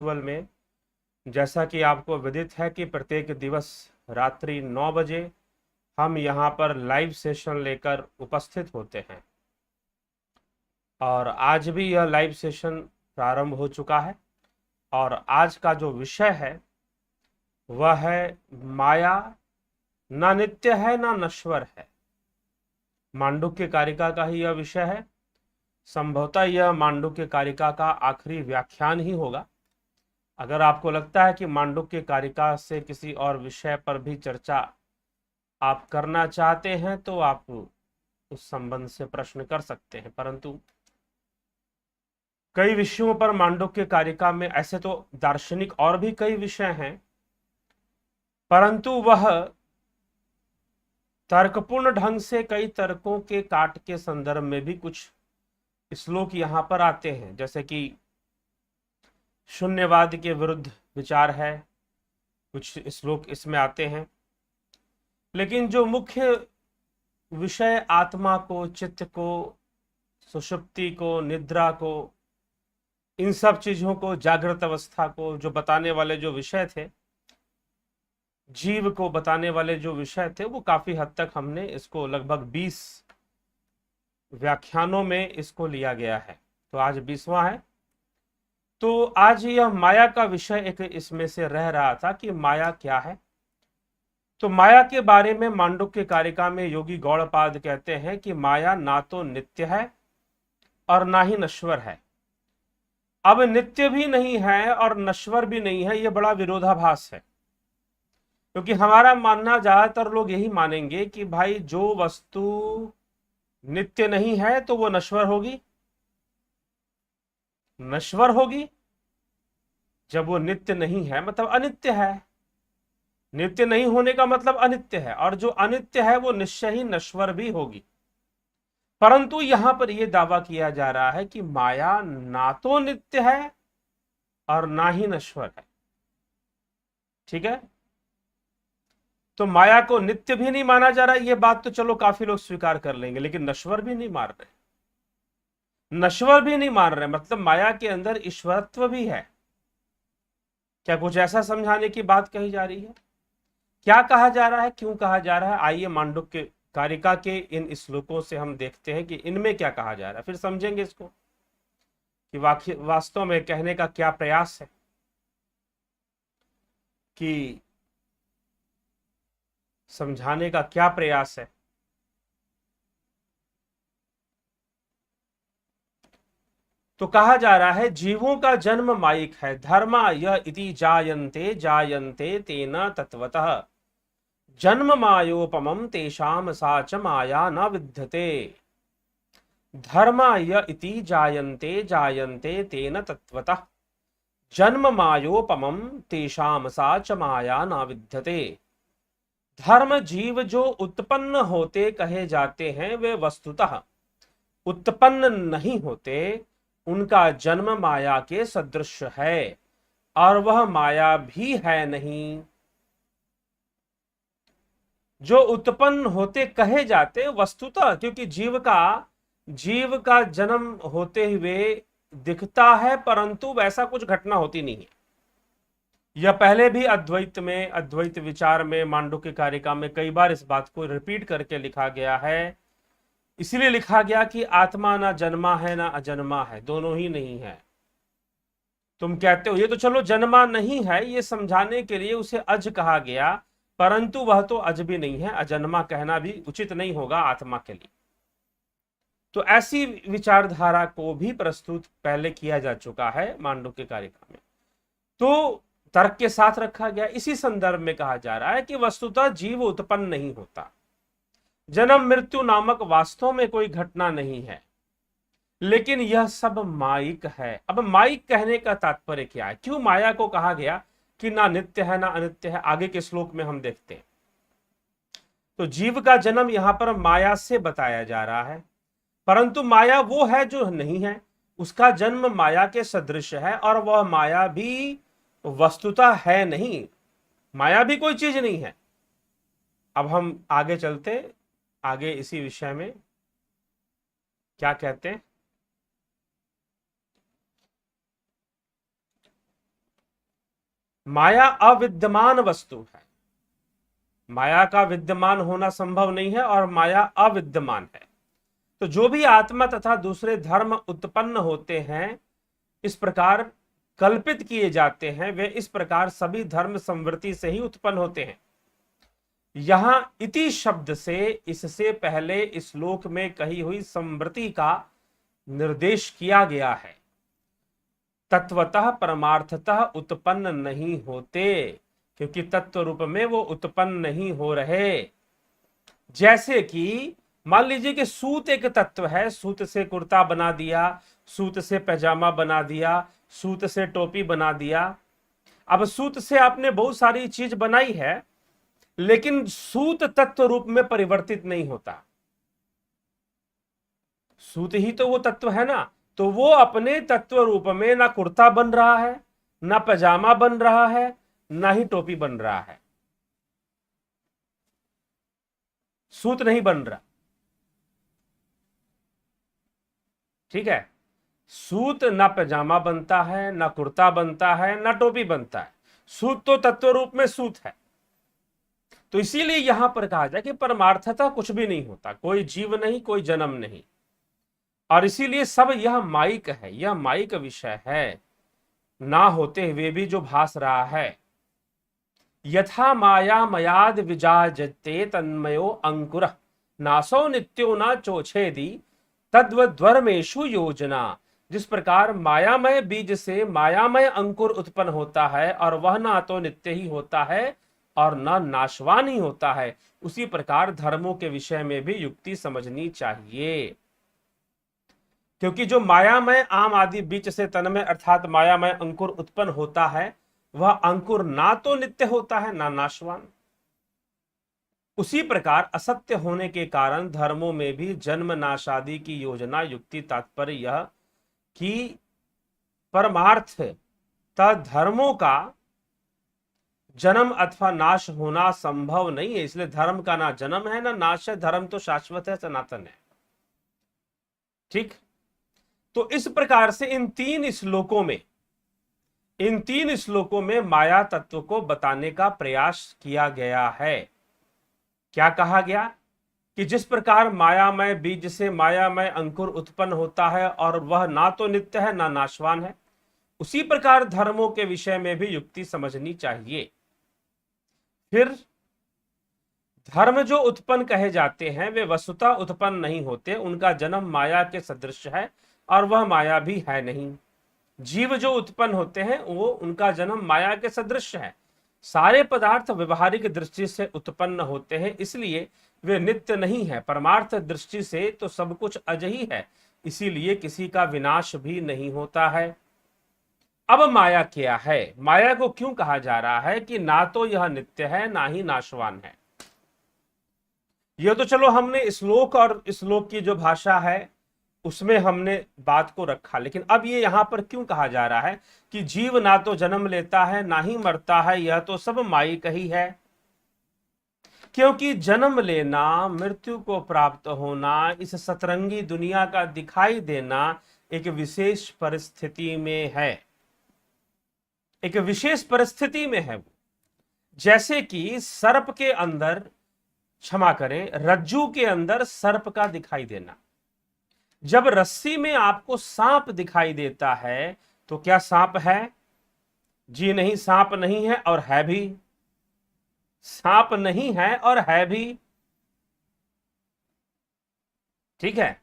Virtual में। जैसा कि आपको विदित है कि प्रत्येक दिवस रात्रि 9 बजे हम यहाँ पर लाइव सेशन लेकर उपस्थित होते हैं और आज भी यह लाइव सेशन प्रारंभ हो चुका है। और आज का जो विषय है वह है माया ना नित्य है ना नश्वर है। मांडुक्य कारिका का ही यह विषय है। संभवतः यह मांडुक्य कारिका का आखिरी व्याख्यान ही होगा। अगर आपको लगता है कि मांडुक्य कारिका से किसी और विषय पर भी चर्चा आप करना चाहते हैं तो आप उस संबंध से प्रश्न कर सकते हैं, परंतु कई विषयों पर मांडुक्य कारिका में ऐसे तो दार्शनिक और भी कई विषय हैं, परंतु वह तर्कपूर्ण ढंग से कई तर्कों के काट के संदर्भ में भी कुछ श्लोक यहां पर आते हैं। जैसे कि शून्यवाद के विरुद्ध विचार है, कुछ श्लोक इसमें आते हैं। लेकिन जो मुख्य विषय आत्मा को, चित्त को, सुषुप्ति को, निद्रा को, इन सब चीजों को, जागृत अवस्था को जो बताने वाले जो विषय थे, जीव को बताने वाले जो विषय थे, वो काफी हद तक हमने इसको लगभग 20 व्याख्यानों में इसको लिया गया है। तो आज 20वां है। तो आज यह माया का विषय एक इसमें से रह रहा था कि माया क्या है। तो माया के बारे में मांडुक्य कारिका में योगी गौड़पाद कहते हैं कि माया ना तो नित्य है और ना ही नश्वर है। अब नित्य भी नहीं है और नश्वर भी नहीं है, यह बड़ा विरोधाभास है। क्योंकि हमारा मानना, ज्यादातर लोग यही मानेंगे कि भाई जो वस्तु नित्य नहीं है तो वो नश्वर होगी, नश्वर होगी। जब वो नित्य नहीं है मतलब अनित्य है। नित्य नहीं होने का मतलब अनित्य है, और जो अनित्य है वो निश्चय ही नश्वर भी होगी। परंतु यहां पर यह दावा किया जा रहा है कि माया ना तो नित्य है और ना ही नश्वर है। ठीक है, तो माया को नित्य भी नहीं माना जा रहा, यह बात तो चलो काफी लोग स्वीकार कर लेंगे, लेकिन नश्वर भी नहीं मान रहे। नश्वर भी नहीं मान रहे मतलब माया के अंदर ईश्वरत्व भी है। क्या कुछ ऐसा समझाने की बात कही जा रही है? क्या कहा जा रहा है, क्यों कहा जा रहा है? आइए मांडुक्य कारिका के इन श्लोकों से हम देखते हैं कि इनमें क्या कहा जा रहा है, फिर समझेंगे इसको कि वास्तव में कहने का क्या प्रयास है, कि समझाने का क्या प्रयास है। तो कहा जा रहा है जीवों का जन्म माइक है, धर्मा यह इति जायन्ते जायन्ते तेन तत्वतः जन्म मायोपमं तेषाम सा च माया न विद्यते। धर्मा य इति जायन्ते जायन्ते तेन तत्वतः जन्म मायोपमं तेषाम सा च माया न विद्यते। धर्म जीव जो उत्पन्न होते कहे जाते हैं वे वस्तुतः उत्पन्न नहीं होते, उनका जन्म माया के सदृश है और वह माया भी है नहीं। जो उत्पन्न होते कहे जाते वस्तुतः, क्योंकि जीव का जन्म होते हुए दिखता है, परंतु वैसा कुछ घटना होती नहीं है। यह पहले भी अद्वैत विचार में मांडुक्य कारिका में कई बार इस बात को रिपीट करके लिखा गया है। इसलिए लिखा गया कि आत्मा ना जन्मा है ना अजन्मा है, दोनों ही नहीं है। तुम कहते हो ये तो चलो जन्मा नहीं है, ये समझाने के लिए उसे अज कहा गया, परंतु वह तो अज भी नहीं है, अजन्मा कहना भी उचित नहीं होगा आत्मा के लिए। तो ऐसी विचारधारा को भी प्रस्तुत पहले किया जा चुका है मांडुक्य कारिका में। तो तर्क के साथ रखा गया। इसी संदर्भ में कहा जा रहा है कि वस्तुतः जीव उत्पन्न नहीं होता, जन्म मृत्यु नामक वास्तव में कोई घटना नहीं है, लेकिन यह सब माइक है। अब माइक कहने का तात्पर्य क्या है, क्यों माया को कहा गया कि ना नित्य है ना अनित्य है, आगे के श्लोक में हम देखते हैं। तो जीव का जन्म यहां पर माया से बताया जा रहा है, परंतु माया वो है जो नहीं है, उसका जन्म माया के सदृश है, और वह माया भी वस्तुतः है नहीं। माया भी कोई चीज नहीं है। अब हम आगे चलते, आगे इसी विषय में क्या कहते हैं। माया अविद्यमान वस्तु है, माया का विद्यमान होना संभव नहीं है और माया अविद्यमान है। तो जो भी आत्मा तथा दूसरे धर्म उत्पन्न होते हैं, इस प्रकार कल्पित किए जाते हैं, वे इस प्रकार सभी धर्म संवृत्ति से ही उत्पन्न होते हैं। यहां इति शब्द से इससे पहले श्लोक में कही हुई संवृत्ति का निर्देश किया गया है। तत्वतः परमार्थतः उत्पन्न नहीं होते, क्योंकि तत्व रूप में वो उत्पन्न नहीं हो रहे। जैसे कि मान लीजिए कि सूत एक तत्व है, सूत से कुर्ता बना दिया, सूत से पैजामा बना दिया, सूत से टोपी बना दिया। अब सूत से आपने बहुत सारी चीज बनाई है, लेकिन सूत तत्व रूप में परिवर्तित नहीं होता। सूत ही तो वो तत्व है ना, तो वो अपने तत्व रूप में ना कुर्ता बन रहा है, ना पैजामा बन रहा है, ना ही टोपी बन रहा है। सूत नहीं बन रहा, ठीक है। सूत ना पैजामा बनता है, ना कुर्ता बनता है, ना टोपी बनता है। सूत तो तत्व रूप में सूत है। तो इसीलिए यहां पर कहा जाए कि परमार्थता कुछ भी नहीं होता, कोई जीव नहीं, कोई जन्म नहीं, और इसीलिए सब यह माइक है, यह माइक विषय है, ना होते हुए भी जो भास रहा है। यथा माया मयाद विजाजते तन्मयो अंकुरः नासो नित्यो न चोछेदी तद्वद्वर्मेषु योजना। जिस प्रकार मायामय बीज से मायामय अंकुर उत्पन्न होता है और वह ना तो नित्य ही होता है और न नाशवान ही होता है, उसी प्रकार धर्मों के विषय में भी युक्ति समझनी चाहिए। क्योंकि जो मायामय आम आदि बीज से तन्मय अर्थात मायामय अंकुर उत्पन्न होता है, वह अंकुर ना तो नित्य होता है ना नाशवान। उसी प्रकार असत्य होने के कारण धर्मों में भी जन्म नाशादि की योजना युक्ति तात्पर्य यह कि परमार्थ धर्मों का जन्म अथवा नाश होना संभव नहीं है। इसलिए धर्म का ना जन्म है ना नाश है, धर्म तो शाश्वत है, सनातन है। ठीक, तो इस प्रकार से इन तीन श्लोकों में माया तत्व को बताने का प्रयास किया गया है। क्या कहा गया कि जिस प्रकार मायामय बीज से मायामय अंकुर उत्पन्न होता है और वह ना तो नित्य है ना नाशवान है, उसी प्रकार धर्मों के विषय में भी युक्ति समझनी चाहिए। फिर धर्म जो उत्पन्न कहे जाते हैं वे वस्तुतः उत्पन्न नहीं होते, उनका जन्म माया के सदृश है और वह माया भी है नहीं। जीव जो उत्पन्न होते हैं वो उनका जन्म माया के सदृश है। सारे पदार्थ व्यवहारिक दृष्टि से उत्पन्न होते हैं, इसलिए वे नित्य नहीं है। परमार्थ दृष्टि से तो सब कुछ अज ही है, इसीलिए किसी का विनाश भी नहीं होता है। अब माया क्या है? माया को क्यों कहा जा रहा है कि ना तो यह नित्य है ना ही नाशवान है? यह तो चलो हमने श्लोक और श्लोक की जो भाषा है उसमें हमने बात को रखा, लेकिन अब ये यहां पर क्यों कहा जा रहा है कि जीव ना तो जन्म लेता है ना ही मरता है, यह तो सब माइक ही है। क्योंकि जन्म लेना, मृत्यु को प्राप्त होना, इस सतरंगी दुनिया का दिखाई देना एक विशेष परिस्थिति में है, एक विशेष परिस्थिति में है वो। जैसे कि सर्प के अंदर, क्षमा करें, रज्जू के अंदर सर्प का दिखाई देना। जब रस्सी में आपको सांप दिखाई देता है तो क्या सांप है? जी नहीं, सांप नहीं है और है भी। सांप नहीं है और है भी, ठीक है।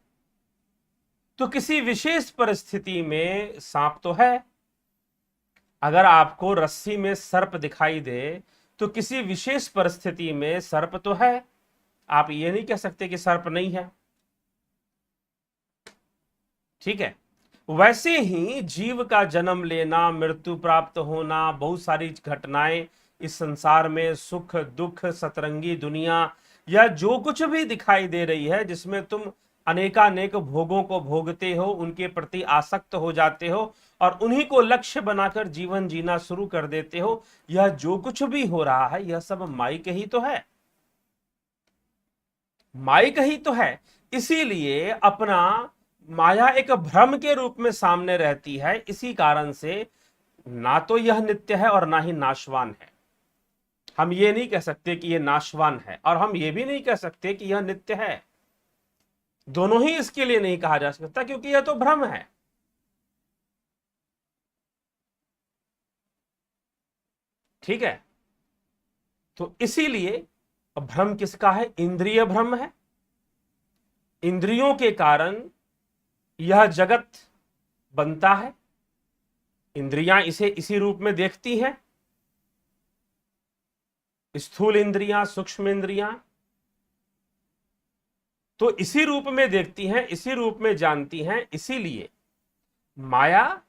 तो किसी विशेष परिस्थिति में सांप तो है। अगर आपको रस्सी में सर्प दिखाई दे तो किसी विशेष परिस्थिति में सर्प तो है, आप ये नहीं कह सकते कि सर्प नहीं है, ठीक है। वैसे ही जीव का जन्म लेना, मृत्यु प्राप्त होना, बहुत सारी घटनाएं इस संसार में, सुख दुख, सतरंगी दुनिया, या जो कुछ भी दिखाई दे रही है जिसमें तुम अनेकानेक भोगों को भोगते हो, उनके प्रति आसक्त हो जाते हो और उन्हीं को लक्ष्य बनाकर जीवन जीना शुरू कर देते हो, यह जो कुछ भी हो रहा है यह सब माइक ही तो है, माइक ही तो है। इसीलिए अपना माया एक भ्रम के रूप में सामने रहती है। इसी कारण से ना तो यह नित्य है और ना ही नाशवान है। हम ये नहीं कह सकते कि यह नाशवान है और हम ये भी नहीं कह सकते कि यह नित्य है। दोनों ही इसके लिए नहीं कहा जा सकता, क्योंकि यह तो भ्रम है। ठीक है, तो इसीलिए भ्रम किसका है? इंद्रिय भ्रम है। इंद्रियों के कारण यह जगत बनता है। इंद्रियां इसे इसी रूप में देखती हैं, स्थूल इंद्रियां, सूक्ष्म इंद्रियां तो इसी रूप में देखती हैं, इसी रूप में जानती हैं। इसीलिए माया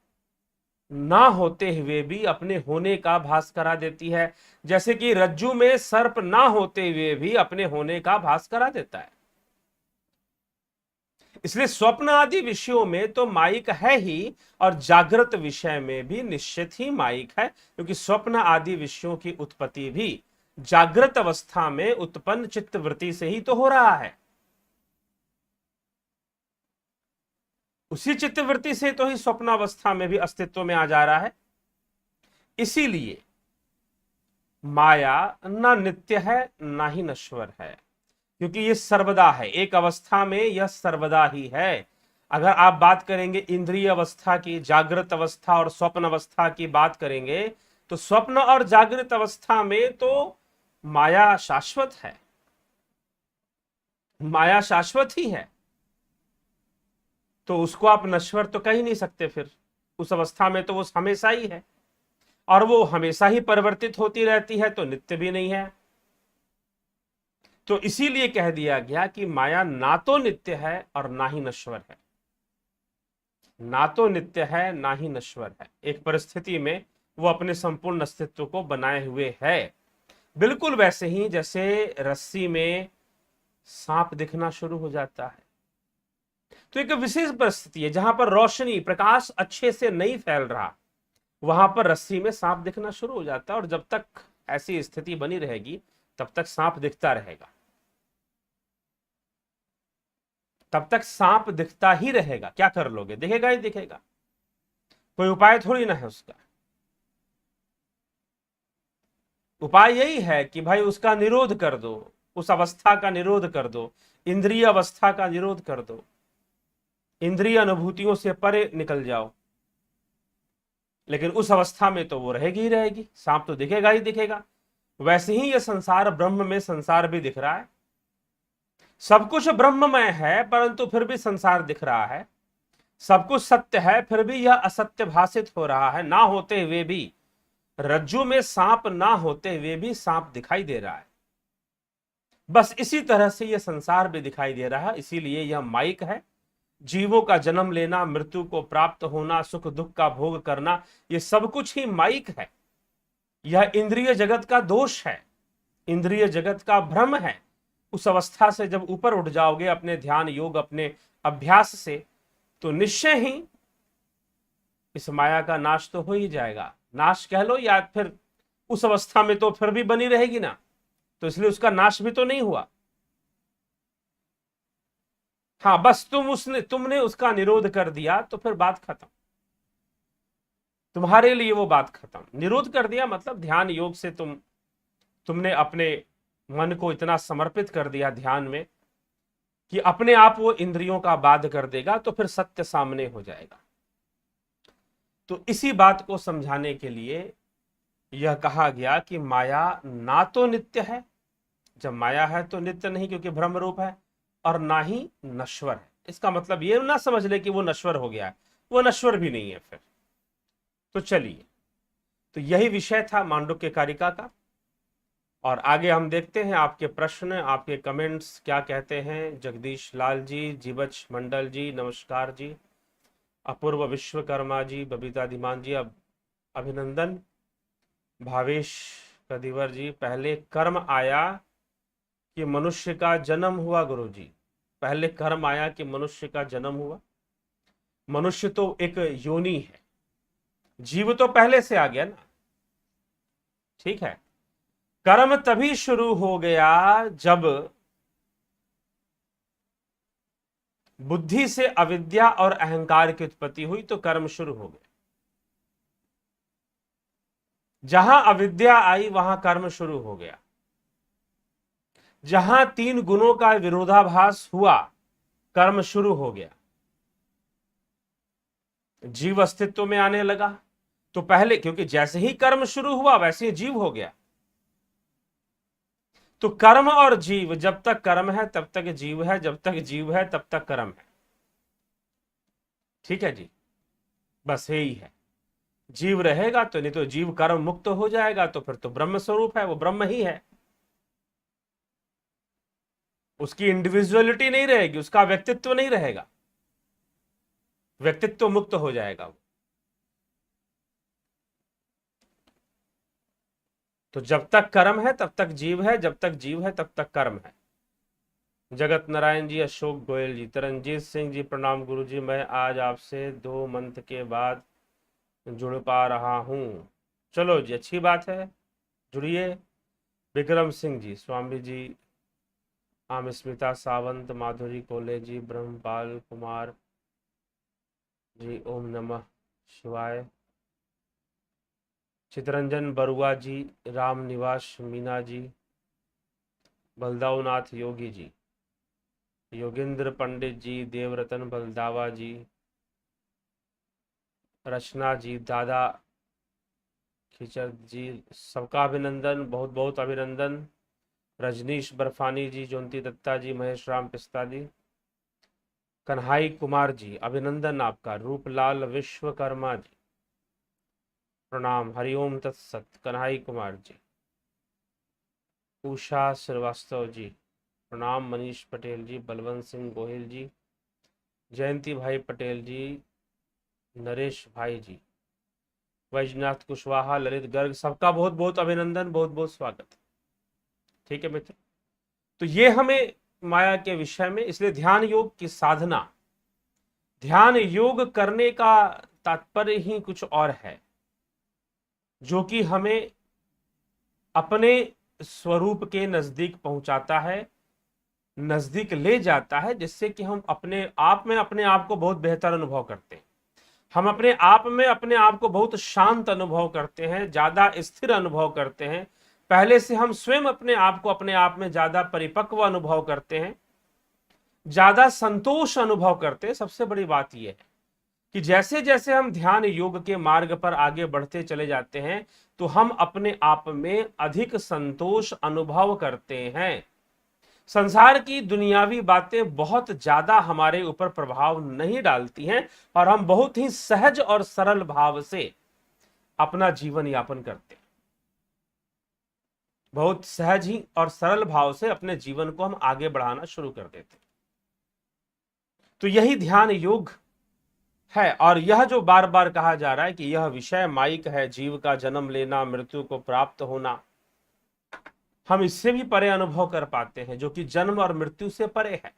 ना होते हुए भी अपने होने का भास करा देती है, जैसे कि रज्जु में सर्प ना होते हुए भी अपने होने का भास करा देता है। इसलिए स्वप्न आदि विषयों में तो माइक है ही, और जागृत विषय में भी निश्चित ही माइक है, क्योंकि स्वप्न आदि विषयों की उत्पत्ति भी जागृत अवस्था में उत्पन्न चित्त वृत्ति से ही तो हो रहा है। उसी चित्त वृत्ति से तो ही स्वप्नावस्था में भी अस्तित्व में आ जा रहा है। इसीलिए माया ना नित्य है ना ही नश्वर है, क्योंकि ये सर्वदा है। एक अवस्था में यह सर्वदा ही है। अगर आप बात करेंगे इंद्रिय अवस्था की, जागृत अवस्था और स्वप्न अवस्था की बात करेंगे, तो स्वप्न और जागृत अवस्था में तो माया शाश्वत है। माया शाश्वत ही है, तो उसको आप नश्वर तो कह ही नहीं सकते। फिर उस अवस्था में तो वो हमेशा ही है, और वो हमेशा ही परिवर्तित होती रहती है, तो नित्य भी नहीं है। तो इसीलिए कह दिया गया कि माया ना तो नित्य है और ना ही नश्वर है। ना तो नित्य है ना ही नश्वर है। एक परिस्थिति में वो अपने संपूर्ण अस्तित्व को बनाए हुए है। बिल्कुल वैसे ही जैसे रस्सी में सांप दिखना शुरू हो जाता है, तो एक विशेष परिस्थिति है जहां पर रोशनी, प्रकाश अच्छे से नहीं फैल रहा, वहां पर रस्सी में सांप दिखना शुरू हो जाता है। और जब तक ऐसी स्थिति बनी रहेगी तब तक सांप दिखता रहेगा, तब तक सांप दिखता ही रहेगा। क्या कर लोगे? दिखेगा ही दिखेगा, कोई उपाय थोड़ी ना है उसका। उपाय यही है कि भाई उसका निरोध कर दो, उस अवस्था का निरोध कर दो, इंद्रिय अवस्था का निरोध कर दो, इंद्रिय अनुभूतियों से परे निकल जाओ। लेकिन उस अवस्था में तो वो रहेगी ही रहेगी, सांप तो दिखेगा ही दिखेगा। वैसे ही ये संसार, ब्रह्म में संसार भी दिख रहा है। सब कुछ ब्रह्ममय है, परंतु फिर भी संसार दिख रहा है। सब कुछ सत्य है, फिर भी यह असत्य भाषित हो रहा है। ना होते हुए भी, रज्जु में सांप ना होते हुए भी सांप दिखाई दे रहा है। बस इसी तरह से यह संसार भी दिखाई दे रहा है। इसीलिए यह माइक है। जीवों का जन्म लेना, मृत्यु को प्राप्त होना, सुख दुख का भोग करना, यह सब कुछ ही माइक है। यह इंद्रिय जगत का दोष है, इंद्रिय जगत का भ्रम है। उस अवस्था से जब ऊपर उठ जाओगे अपने ध्यान योग, अपने अभ्यास से, तो निश्चय ही इस माया का नाश तो हो ही जाएगा। नाश कह लो, या फिर उस अवस्था में तो फिर भी बनी रहेगी ना, तो इसलिए उसका नाश भी तो नहीं हुआ। हाँ, बस तुमने उसका निरोध कर दिया तो फिर बात खत्म। तुम्हारे लिए वो बात खत्म। निरोध कर दिया मतलब ध्यान योग से तुमने अपने मन को इतना समर्पित कर दिया ध्यान में कि अपने आप वो इंद्रियों का बाध कर देगा, तो फिर सत्य सामने हो जाएगा। तो इसी बात को समझाने के लिए यह कहा गया कि माया ना तो नित्य है, जब माया है तो नित्य नहीं, क्योंकि भ्रम रूप है, और ना ही नश्वर है। इसका मतलब ये ना समझ ले कि वो नश्वर हो गया है, वो नश्वर भी नहीं है फिर। तो चलिए, तो यही विषय था मांडुक्य कारिका का। और आगे हम देखते हैं आपके प्रश्न, आपके कमेंट्स क्या कहते हैं। जगदीश लाल जी, जीवच मंडल जी, नमस्कार जी। अपूर्व विश्वकर्मा जी, बबीता धीमान जी, अब अभिनंदन। भावेश कदिवर जी, पहले कर्म आया कि मनुष्य का जन्म हुआ? गुरु जी, पहले कर्म आया कि मनुष्य का जन्म हुआ? मनुष्य तो एक योनि है, जीव तो पहले से आ गया ना। ठीक है, कर्म तभी शुरू हो गया जब बुद्धि से अविद्या और अहंकार की उत्पत्ति हुई, तो कर्म शुरू हो गए। जहां अविद्या आई वहां कर्म शुरू हो गया। जहां 3 गुणों का विरोधाभास हुआ, कर्म शुरू हो गया। जीव अस्तित्व में आने लगा। तो पहले, क्योंकि जैसे ही कर्म शुरू हुआ वैसे ही जीव हो गया। तो कर्म और जीव, जब तक कर्म है तब तक जीव है, जब तक जीव है तब तक कर्म है। ठीक है जी, बस यही है। जीव रहेगा तो, नहीं तो जीव कर्म मुक्त हो जाएगा तो फिर तो ब्रह्म स्वरूप है, वो ब्रह्म ही है। उसकी इंडिविजुअलिटी नहीं रहेगी, उसका व्यक्तित्व नहीं रहेगा, व्यक्तित्व मुक्त हो जाएगा वो। तो जब तक कर्म है तब तक जीव है, जब तक जीव है तब तक कर्म है। जगत नारायण जी, अशोक गोयल जी, तरनजीत सिंह जी, प्रणाम गुरु जी। मैं आज आपसे 2 मंथ के बाद जुड़ पा रहा हूं। चलो जी, अच्छी बात है, जुड़िए। विक्रम सिंह जी, स्वामी जी, स्मिता सावंत, माधुरी कोले जी, ब्रह्मपाल कुमार जी, ओम नमः शिवाय। चितरंजन बरुआ जी, राम निवास मीना जी, बलदावनाथ योगी जी, योगेंद्र पंडित जी, देवरतन बलदावा जी, रचना जी, दादा खिचर जी, सबका अभिनंदन, बहुत बहुत अभिनंदन। रजनीश बर्फानी जी, ज्योति दत्ता जी, महेश राम पिस्ता जी, कन्हाई कुमार जी, अभिनंदन आपका। रूपलाल विश्वकर्मा जी, प्रणाम, हरिओम तत्सत। कन्हाई कुमार जी, उषा श्रीवास्तव जी, प्रणाम। मनीष पटेल जी, बलवंत सिंह गोहिल जी, जयंती भाई पटेल जी, नरेश भाई जी, वैजनाथ कुशवाहा, ललित गर्ग, सबका बहुत बहुत अभिनंदन, बहुत बहुत स्वागत। ठीक है मित्र, तो ये हमें माया के विषय में, इसलिए ध्यान योग की साधना, ध्यान योग करने का तात्पर्य ही कुछ और है, जो कि हमें अपने स्वरूप के नजदीक पहुंचाता है, नजदीक ले जाता है, जिससे कि हम अपने आप में अपने आप को बहुत बेहतर अनुभव करते हैं। हम अपने आप में अपने आप को बहुत शांत अनुभव करते हैं, ज्यादा स्थिर अनुभव करते हैं। पहले से हम स्वयं अपने आप को अपने आप में ज्यादा परिपक्व अनुभव करते हैं, ज्यादा संतोष अनुभव करते हैं। सबसे बड़ी बात यह है कि जैसे जैसे हम ध्यान योग के मार्ग पर आगे बढ़ते चले जाते हैं, तो हम अपने आप में अधिक संतोष अनुभव करते हैं। संसार की दुनियावी बातें बहुत ज्यादा हमारे ऊपर प्रभाव नहीं डालती हैं, और हम बहुत ही सहज और सरल भाव से अपना जीवन यापन करते हैं। बहुत सहज ही और सरल भाव से अपने जीवन को हम आगे बढ़ाना शुरू कर देते हैं। तो यही ध्यान योग है। और यह जो बार बार कहा जा रहा है कि यह विषय माइक है, जीव का जन्म लेना, मृत्यु को प्राप्त होना, हम इससे भी परे अनुभव कर पाते हैं, जो कि जन्म और मृत्यु से परे है।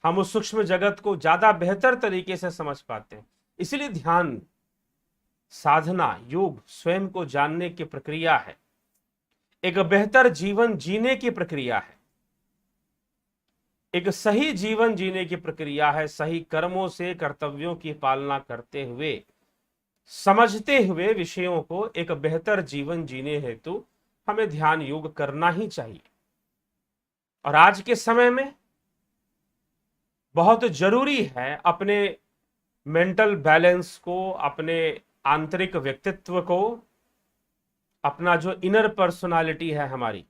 हम उस सूक्ष्म जगत को ज्यादा बेहतर तरीके से समझ पाते हैं। इसलिए ध्यान साधना, योग स्वयं को जानने की प्रक्रिया है, एक बेहतर जीवन जीने की प्रक्रिया है, एक सही जीवन जीने की प्रक्रिया है। सही कर्मों से कर्तव्यों की पालना करते हुए, समझते हुए विषयों को, एक बेहतर जीवन जीने हेतु हमें ध्यान योग करना ही चाहिए। और आज के समय में बहुत जरूरी है अपने मेंटल बैलेंस को, अपने आंतरिक व्यक्तित्व को, अपना जो इनर पर्सनालिटी है हमारी,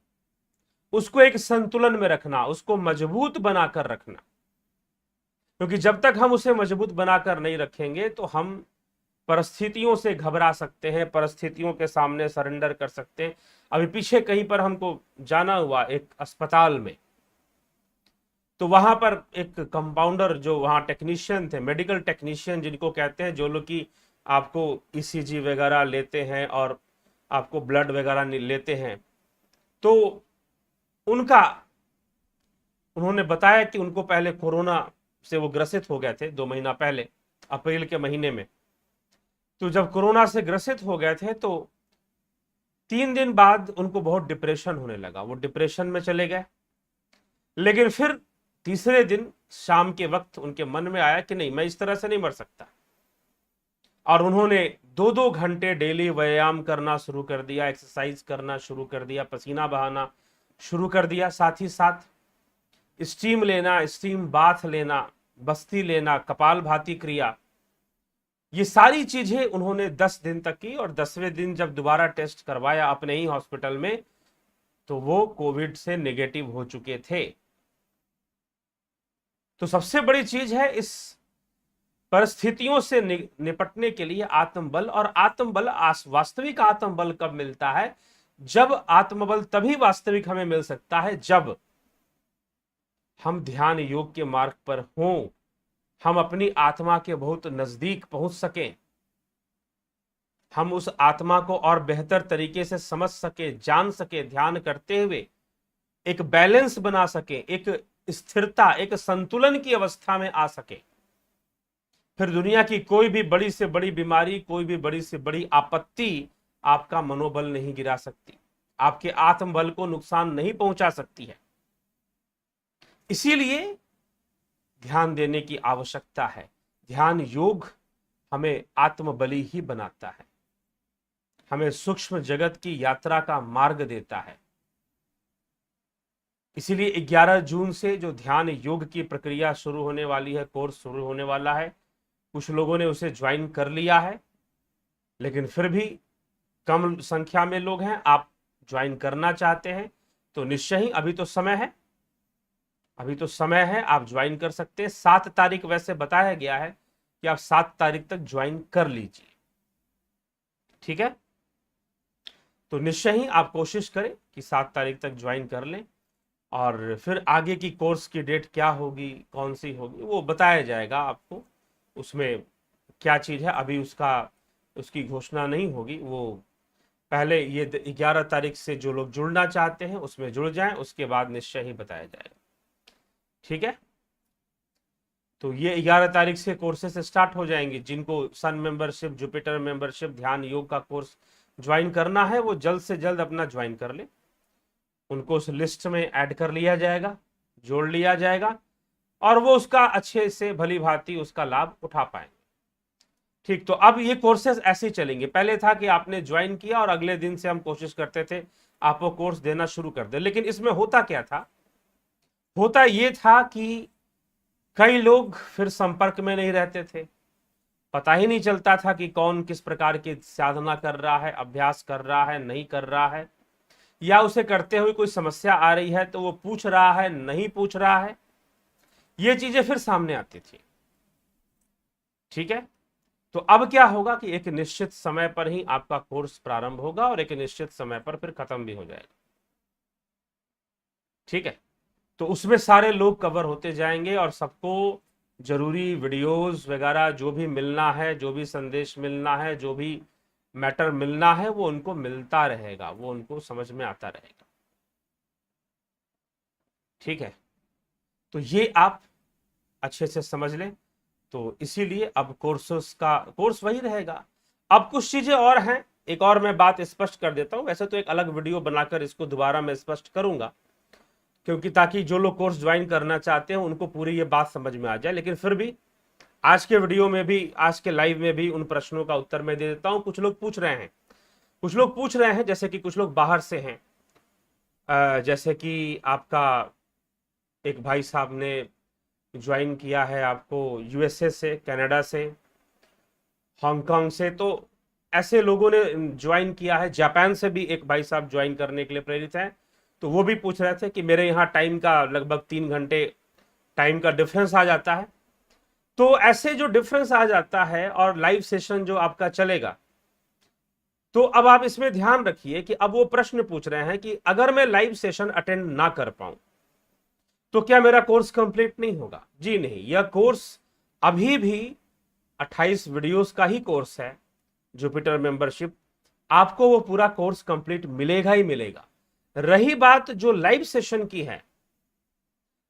उसको एक संतुलन में रखना, उसको मजबूत बनाकर रखना। क्योंकि जब तक हम उसे मजबूत बनाकर नहीं रखेंगे तो हम परिस्थितियों से घबरा सकते हैं, परिस्थितियों के सामने सरेंडर कर सकते हैं। अभी पीछे कहीं पर हमको जाना हुआ एक अस्पताल में, तो वहां पर एक कंपाउंडर, जो वहां टेक्नीशियन थे, मेडिकल टेक्नीशियन जिनको कहते हैं, जो लोग कि आपको ईसीजी वगैरह लेते हैं और आपको ब्लड वगैरह लेते हैं, तो उन्होंने बताया कि उनको पहले कोरोना से वो ग्रसित हो गए थे 2 महीना पहले, अप्रैल के महीने में। तो जब कोरोना से ग्रसित हो गए थे तो 3 दिन बाद उनको बहुत डिप्रेशन होने लगा, वो डिप्रेशन में चले गए। लेकिन फिर तीसरे दिन शाम के वक्त उनके मन में आया कि नहीं, मैं इस तरह से नहीं मर सकता। और उन्होंने 2-2 घंटे डेली व्यायाम करना शुरू कर दिया, एक्सरसाइज करना शुरू कर दिया, पसीना बहाना शुरू कर दिया, साथ ही साथ स्टीम लेना, स्टीम बाथ लेना, बस्ती लेना, कपालभाति क्रिया, ये सारी चीजें उन्होंने 10 दिन तक की। और 10वें दिन जब दोबारा टेस्ट करवाया अपने ही हॉस्पिटल में, तो वो कोविड से नेगेटिव हो चुके थे। तो सबसे बड़ी चीज है इस परिस्थितियों से निपटने के लिए आत्मबल। और आत्मबल, वास्तविक आत्मबल कब मिलता है? जब आत्मबल तभी वास्तविक हमें मिल सकता है जब हम ध्यान योग के मार्ग पर हों, हम अपनी आत्मा के बहुत नजदीक पहुंच सकें, हम उस आत्मा को और बेहतर तरीके से समझ सके, जान सके, ध्यान करते हुए एक बैलेंस बना सके, एक स्थिरता, एक संतुलन की अवस्था में आ सके। फिर दुनिया की कोई भी बड़ी से बड़ी बीमारी, कोई भी बड़ी से बड़ी आपत्ति आपका मनोबल नहीं गिरा सकती, आपके आत्मबल को नुकसान नहीं पहुंचा सकती है। इसीलिए ध्यान देने की आवश्यकता है। ध्यान योग हमें आत्मबली ही बनाता है, हमें सूक्ष्म जगत की यात्रा का मार्ग देता है। इसीलिए 11 जून से जो ध्यान योग की प्रक्रिया शुरू होने वाली है, कोर्स शुरू होने वाला है, कुछ लोगों ने उसे ज्वाइन कर लिया है, लेकिन फिर भी कम संख्या में लोग हैं। आप ज्वाइन करना चाहते हैं तो निश्चय ही अभी तो समय है, अभी तो समय है, आप ज्वाइन कर सकते हैं। 7 तारीख वैसे बताया गया है कि आप 7 तारीख तक ज्वाइन कर लीजिए, ठीक है। तो निश्चय ही आप कोशिश करें कि 7 तारीख तक ज्वाइन कर लें, और फिर आगे की कोर्स की डेट क्या होगी, कौन सी होगी, वो बताया जाएगा आपको। उसमें क्या चीज़ है अभी उसकी घोषणा नहीं होगी। वो पहले ये 11 तारीख से जो लोग जुड़ना चाहते हैं उसमें जुड़ जाएं, उसके बाद निश्चय ही बताया जाएगा, ठीक है। तो ये 11 तारीख से कोर्सेस स्टार्ट हो जाएंगे। जिनको सन मेंबरशिप, जुपिटर मेंबरशिप, ध्यान योग का कोर्स ज्वाइन करना है वो जल्द से जल्द अपना ज्वाइन कर ले, उनको उस लिस्ट में ऐड कर लिया जाएगा, जोड़ लिया जाएगा, और वो उसका अच्छे से भली भांति उसका लाभ उठा पाएंगे, ठीक। तो अब ये कोर्सेज ऐसे ही चलेंगे। पहले था कि आपने ज्वाइन किया और अगले दिन से हम कोशिश करते थे आप वो कोर्स देना शुरू कर दे, लेकिन इसमें होता क्या था? होता ये था कि कई लोग फिर संपर्क में नहीं रहते थे, पता ही नहीं चलता था कि कौन किस प्रकार की साधना कर रहा है, अभ्यास कर रहा है, नहीं कर रहा है, या उसे करते हुए कोई समस्या आ रही है तो वो पूछ रहा है, नहीं पूछ रहा है, ये चीजें फिर सामने आती थी, ठीक है। तो अब क्या होगा कि एक निश्चित समय पर ही आपका कोर्स प्रारंभ होगा और एक निश्चित समय पर फिर खत्म भी हो जाएगा, ठीक है। तो उसमें सारे लोग कवर होते जाएंगे और सबको जरूरी वीडियोस वगैरह जो भी मिलना है, जो भी संदेश मिलना है, जो भी मैटर मिलना है, वो उनको मिलता रहेगा, वो उनको समझ में आता रहेगा, ठीक है। तो ये आप अच्छे से समझ लें। तो इसीलिए अब कोर्स वही रहेगा। अब कुछ चीजें और हैं, एक और मैं बात स्पष्ट कर देता हूं। वैसे तो एक अलग वीडियो बनाकर इसको दोबारा मैं स्पष्ट करूंगा, क्योंकि ताकि जो लोग कोर्स ज्वाइन करना चाहते हैं उनको पूरी ये बात समझ में आ जाए। लेकिन फिर भी आज के वीडियो में भी, आज के लाइव में भी उन प्रश्नों का उत्तर मैं दे देता हूं। कुछ लोग पूछ रहे हैं, जैसे कि कुछ लोग बाहर से हैं, जैसे कि आपका एक भाई साहब ने ज्वाइन किया है आपको यूएसए से, कनाडा से, हांगकांग से, तो ऐसे लोगों ने ज्वाइन किया है। जापान से भी एक भाई साहब ज्वाइन करने के लिए प्रेरित हैं। तो वो भी पूछ रहे थे कि मेरे यहाँ टाइम का लगभग 3 घंटे टाइम का डिफरेंस आ जाता है। तो ऐसे जो डिफरेंस आ जाता है और लाइव सेशन जो आपका चलेगा, तो अब आप इसमें ध्यान रखिए कि अब वो प्रश्न पूछ रहे हैं कि अगर मैं लाइव सेशन अटेंड ना कर पाऊं तो क्या मेरा कोर्स कंप्लीट नहीं होगा? जी नहीं, यह कोर्स अभी भी 28 वीडियोस का ही कोर्स है, जुपिटर मेंबरशिप। आपको वो पूरा कोर्स कंप्लीट मिलेगा ही मिलेगा। रही बात जो लाइव सेशन की है,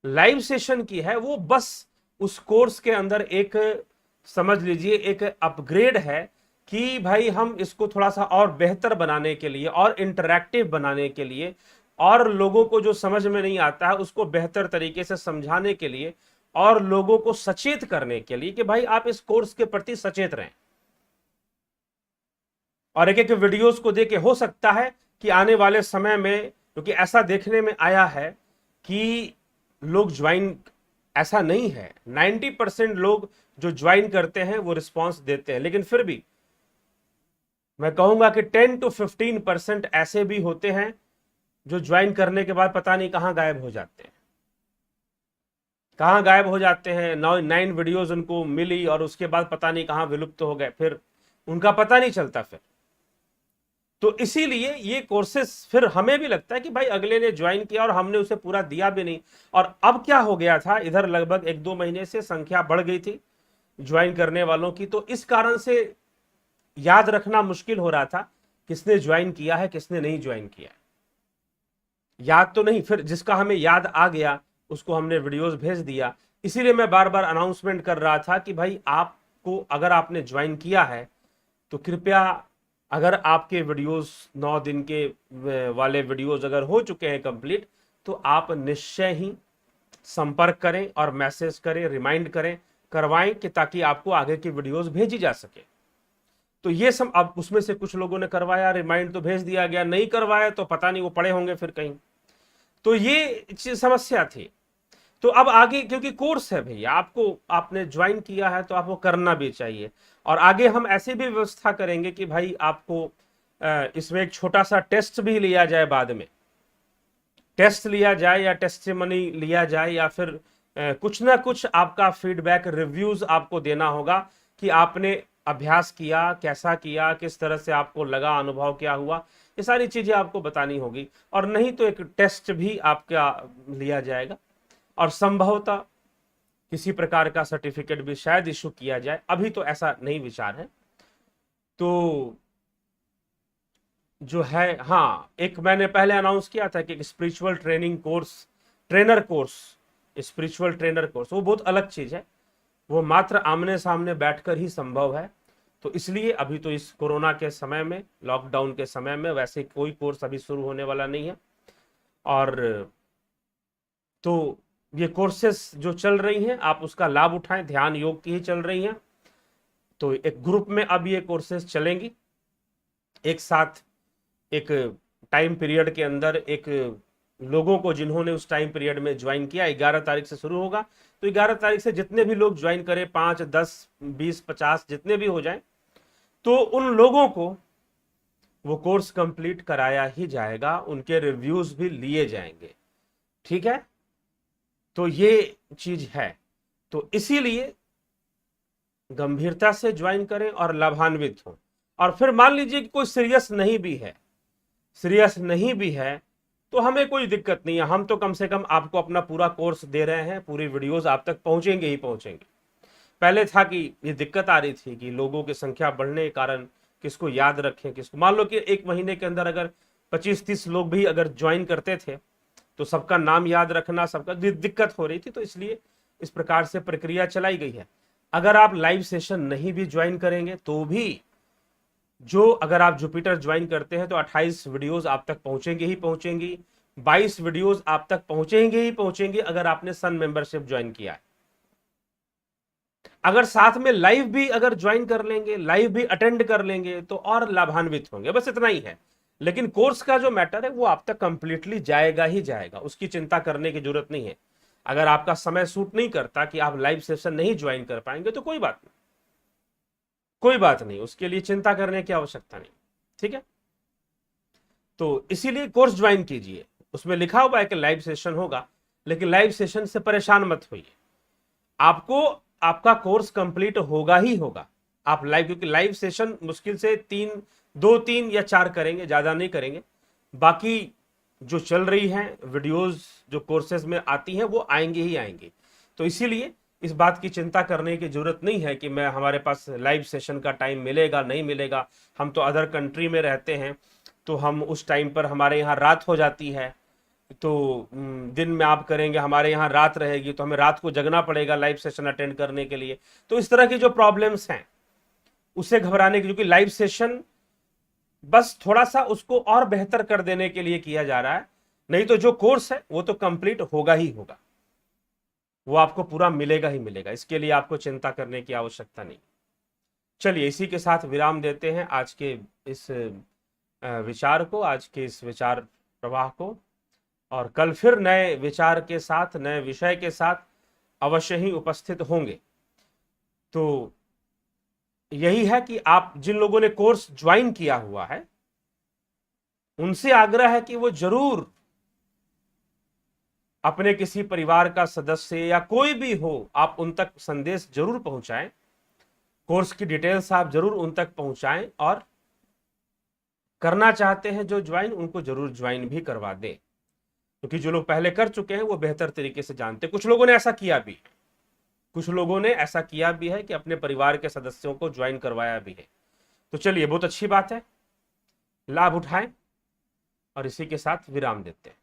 लाइव सेशन की है, वो बस उस कोर्स के अंदर एक, समझ लीजिए, एक अपग्रेड है कि भाई हम इसको थोड़ा सा और बेहतर बनाने के लिए और इंटरैक्टिव बनाने के लिए और लोगों को जो समझ में नहीं आता है उसको बेहतर तरीके से समझाने के लिए और लोगों को सचेत करने के लिए कि भाई आप इस कोर्स के प्रति सचेत रहें। और एक एक वीडियोस को देख के हो सकता है कि आने वाले समय में, क्योंकि ऐसा देखने में आया है कि लोग ज्वाइन, ऐसा नहीं है, 90% लोग जो ज्वाइन करते हैं वो रिस्पांस देते हैं, लेकिन फिर भी मैं कहूंगा कि 10 to 15% ऐसे भी होते हैं जो ज्वाइन करने के बाद पता नहीं कहां गायब हो जाते हैं, कहां गायब हो जाते हैं। 9 वीडियोस उनको मिली और उसके बाद पता नहीं कहां विलुप्त हो गए, फिर उनका पता नहीं चलता फिर। तो इसीलिए ये कोर्सेस फिर हमें भी लगता है कि भाई अगले ने ज्वाइन किया और हमने उसे पूरा दिया भी नहीं। और अब क्या हो गया था, इधर लगभग 1-2 महीने से संख्या बढ़ गई थी ज्वाइन करने वालों की, तो इस कारण से याद रखना मुश्किल हो रहा था किसने ज्वाइन किया है किसने नहीं ज्वाइन किया है, याद तो नहीं। फिर जिसका हमें याद आ गया उसको हमने वीडियोस भेज दिया। इसीलिए मैं बार बार अनाउंसमेंट कर रहा था कि भाई आपको अगर आपने ज्वाइन किया है तो कृपया, अगर आपके वीडियोस 9 दिन के वाले वीडियोस अगर हो चुके हैं कंप्लीट, तो आप निश्चय ही संपर्क करें और मैसेज करें, रिमाइंड करें, करवाएं कि ताकि आपको आगे की वीडियोस भेजी जा सके। तो ये सब, अब उसमें से कुछ लोगों ने करवाया, रिमाइंड तो भेज दिया गया, नहीं करवाया तो पता नहीं वो पड़े होंगे फिर कहीं। तो ये समस्या थी। तो अब आगे क्योंकि कोर्स है भैया, आपको, आपने ज्वाइन किया है तो आपको करना भी चाहिए। और आगे हम ऐसी भी व्यवस्था करेंगे कि भाई आपको इसमें एक छोटा सा टेस्ट भी लिया जाए, बाद में टेस्ट लिया जाए या टेस्टिमनी लिया जाए, या फिर कुछ ना कुछ आपका फीडबैक, रिव्यूज आपको देना होगा कि आपने अभ्यास किया, कैसा किया, किस तरह से आपको लगा, अनुभव क्या हुआ, ये सारी चीजें आपको बतानी होगी। और नहीं तो एक टेस्ट भी आपका लिया जाएगा और संभवतः किसी प्रकार का सर्टिफिकेट भी शायद इशू किया जाए, अभी तो ऐसा नहीं विचार है। तो जो है, हाँ, एक मैंने पहले अनाउंस किया था कि एक spiritual training course, trainer course, spiritual trainer course, वो बहुत अलग चीज है, वो मात्र आमने सामने बैठकर ही संभव है। तो इसलिए अभी तो इस कोरोना के समय में, लॉकडाउन के समय में वैसे कोई कोर्स अभी शुरू होने वाला नहीं है। और तो ये कोर्सेस जो चल रही हैं आप उसका लाभ उठाएं, ध्यान योग की ही चल रही हैं। तो एक ग्रुप में अब ये कोर्सेस चलेंगी एक साथ, एक टाइम पीरियड के अंदर, एक लोगों को जिन्होंने उस टाइम पीरियड में ज्वाइन किया, 11 तारीख से शुरू होगा। तो 11 तारीख से जितने भी लोग ज्वाइन करें, 5, 10, 20, 50 जितने भी हो जाएं, तो उन लोगों को वो कोर्स कंप्लीट कराया ही जाएगा, उनके रिव्यूज भी लिए जाएंगे, ठीक है। तो ये चीज है, तो इसीलिए गंभीरता से ज्वाइन करें और लाभान्वित हो। और फिर मान लीजिए कि कोई सीरियस नहीं भी है, सीरियस नहीं भी है, तो हमें कोई दिक्कत नहीं है, हम तो कम से कम आपको अपना पूरा कोर्स दे रहे हैं, पूरी वीडियोस आप तक पहुंचेंगे ही पहुंचेंगे। पहले था कि ये दिक्कत आ रही थी कि लोगों की संख्या बढ़ने के कारण किसको याद रखें, किसको, मान लो कि एक महीने के अंदर अगर 25-30 लोग भी अगर ज्वाइन करते थे तो सबका नाम याद रखना, सबका दिक्कत हो रही थी। तो इसलिए इस प्रकार से प्रक्रिया चलाई गई है। अगर आप लाइव सेशन नहीं भी ज्वाइन करेंगे तो भी, जो अगर आप जुपिटर ज्वाइन करते हैं तो 28 वीडियोस आप तक पहुंचेंगे ही पहुंचेंगी, 22 वीडियोस आप तक पहुंचेंगे ही पहुंचेंगे अगर आपने सन मेंबरशिप ज्वाइन किया है। अगर साथ में लाइव भी अगर ज्वाइन कर लेंगे, लाइव भी अटेंड कर लेंगे तो और लाभान्वित होंगे, बस इतना ही है। लेकिन कोर्स का जो मैटर है वो आप तक कंप्लीटली जाएगा ही जाएगा, उसकी चिंता करने की जरूरत नहीं है। अगर आपका समय सूट नहीं करता कि आप लाइव सेशन नहीं ज्वाइन कर पाएंगे तो कोई बात नहीं, कोई बात नहीं, उसके लिए चिंता करने की आवश्यकता नहीं, ठीक है। तो इसीलिए कोर्स ज्वाइन कीजिए, उसमें लिखा हुआ है कि लाइव सेशन होगा, लेकिन लाइव सेशन से परेशान मत होइए, आपको आपका कोर्स कंप्लीट होगा ही होगा। आप लाइव, क्योंकि लाइव सेशन मुश्किल से 2, 3 या 4 करेंगे, ज्यादा नहीं करेंगे। बाकी जो चल रही हैं वीडियोस जो कोर्सेज में आती हैं वो आएंगे ही आएंगे। तो इसीलिए इस बात की चिंता करने की जरूरत नहीं है कि मैं, हमारे पास लाइव सेशन का टाइम मिलेगा नहीं मिलेगा। हम तो अदर कंट्री में रहते हैं, तो हम उस टाइम पर हमारे यहाँ रात हो जाती है, तो दिन में आप करेंगे, हमारे यहाँ रात रहेगी, तो हमें रात को जगना पड़ेगा लाइव सेशन अटेंड करने के लिए। तो इस तरह की जो प्रॉब्लम्स हैं उसे घबराने की, क्योंकि लाइव सेशन बस थोड़ा सा उसको और बेहतर कर देने के लिए किया जा रहा है, नहीं तो जो कोर्स है वो तो कंप्लीट होगा ही होगा, वो आपको पूरा मिलेगा ही मिलेगा, इसके लिए आपको चिंता करने की आवश्यकता नहीं। चलिए इसी के साथ विराम देते हैं आज के इस विचार को, आज के इस विचार प्रवाह को, और कल फिर नए विचार के साथ, नए विषय के साथ अवश्य ही उपस्थित होंगे। तो यही है कि आप जिन लोगों ने कोर्स ज्वाइन किया हुआ है उनसे आग्रह है कि वो जरूर अपने किसी परिवार का सदस्य या कोई भी हो, आप उन तक संदेश जरूर पहुंचाएं, कोर्स की डिटेल्स आप जरूर उन तक पहुंचाएं, और करना चाहते हैं जो ज्वाइन, उनको जरूर ज्वाइन भी करवा दें, क्योंकि जो लोग पहले कर चुके हैं वो बेहतर तरीके से जानते हैं। कुछ लोगों ने ऐसा किया भी, कुछ लोगों ने ऐसा किया भी है कि अपने परिवार के सदस्यों को ज्वाइन करवाया भी है। तो चलिए बहुत अच्छी बात है, लाभ उठाएं, और इसी के साथ विराम देते हैं।